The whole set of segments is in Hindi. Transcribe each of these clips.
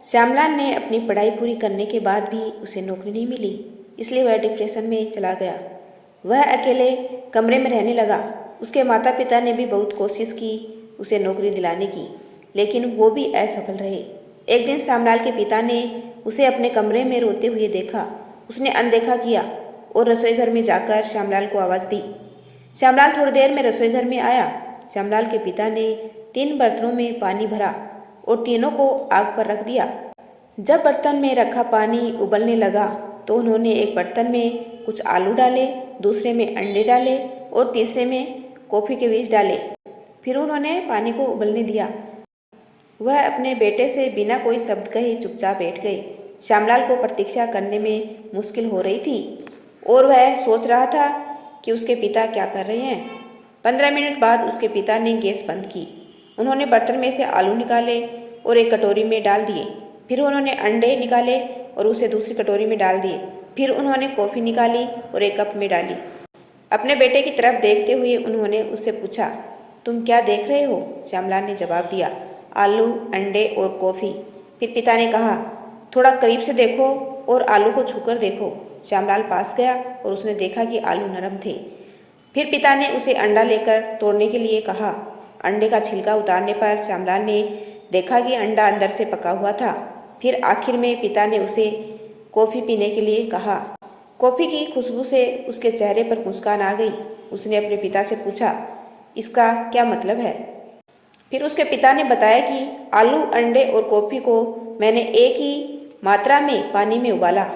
श्यामलाल ने अपनी पढ़ाई पूरी करने के बाद भी उसे नौकरी नहीं मिली, इसलिए वह डिप्रेशन में चला गया। वह अकेले कमरे में रहने लगा। उसके माता पिता ने भी बहुत कोशिश की उसे नौकरी दिलाने की, लेकिन वो भी असफल रहे। एक दिन श्यामलाल के पिता ने उसे अपने कमरे में रोते हुए देखा। उसने अनदेखा किया और रसोई घर में जाकर श्यामलाल को आवाज़ दी। श्यामलाल थोड़ी देर में रसोई घर में आया। श्यामलाल के पिता ने 3 बर्तनों में पानी भरा और तीनों को आग पर रख दिया। जब बर्तन में रखा पानी उबलने लगा तो उन्होंने एक बर्तन में कुछ आलू डाले, दूसरे में अंडे डाले और तीसरे में कॉफ़ी के बीज डाले। फिर उन्होंने पानी को उबलने दिया। वह अपने बेटे से बिना कोई शब्द कहे चुपचाप बैठ गए। श्यामलाल को प्रतीक्षा करने में मुश्किल हो रही थी और वह सोच रहा था कि उसके पिता क्या कर रहे हैं। 15 मिनट बाद उसके पिता ने गैस बंद की। उन्होंने बर्तन में से आलू निकाले और एक कटोरी में डाल दिए। फिर उन्होंने अंडे निकाले और उसे दूसरी कटोरी में डाल दिए। फिर उन्होंने कॉफ़ी निकाली और एक कप में डाली। अपने बेटे की तरफ देखते हुए उन्होंने उससे पूछा, तुम क्या देख रहे हो? श्यामलाल ने जवाब दिया, आलू, अंडे और कॉफ़ी। फिर पिता ने कहा, थोड़ा करीब से देखो और आलू को छूकर देखो। श्यामलाल पास गया और उसने देखा कि आलू नरम थे। फिर पिता ने उसे अंडा लेकर तोड़ने के लिए कहा। अंडे का छिलका उतारने पर श्यामलाल ने देखा कि अंडा अंदर से पका हुआ था। फिर आखिर में पिता ने उसे कॉफ़ी पीने के लिए कहा। कॉफ़ी की खुशबू से उसके चेहरे पर मुस्कान आ गई। उसने अपने पिता से पूछा, इसका क्या मतलब है? फिर उसके पिता ने बताया कि आलू, अंडे और कॉफ़ी को मैंने एक ही मात्रा में पानी में उबाला,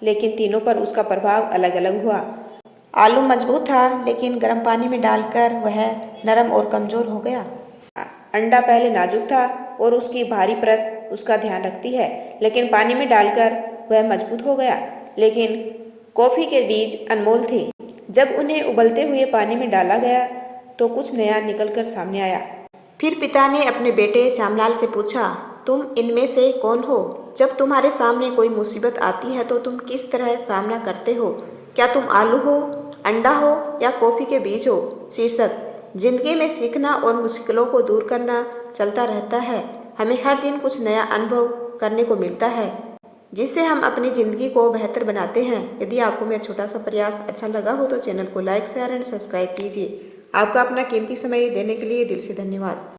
लेकिन तीनों पर उसका प्रभाव अलग अलग हुआ। आलू मजबूत था, लेकिन गर्म पानी में डालकर वह नरम और कमज़ोर हो गया। अंडा पहले नाजुक था और उसकी भारी परत उसका ध्यान रखती है, लेकिन पानी में डालकर वह मजबूत हो गया। लेकिन कॉफ़ी के बीज अनमोल थे। जब उन्हें उबलते हुए पानी में डाला गया तो कुछ नया निकलकर सामने आया। फिर पिता ने अपने बेटे श्यामलाल से पूछा, तुम इनमें से कौन हो? जब तुम्हारे सामने कोई मुसीबत आती है तो तुम किस तरह सामना करते हो? क्या तुम आलू हो, अंडा हो या कॉफ़ी के बीज हो? शीर्षक, जिंदगी में सीखना और मुश्किलों को दूर करना चलता रहता है। हमें हर दिन कुछ नया अनुभव करने को मिलता है, जिससे हम अपनी ज़िंदगी को बेहतर बनाते हैं। यदि आपको मेरा छोटा सा प्रयास अच्छा लगा हो तो चैनल को लाइक, शेयर एंड सब्सक्राइब कीजिए। आपका अपना कीमती समय देने के लिए दिल से धन्यवाद।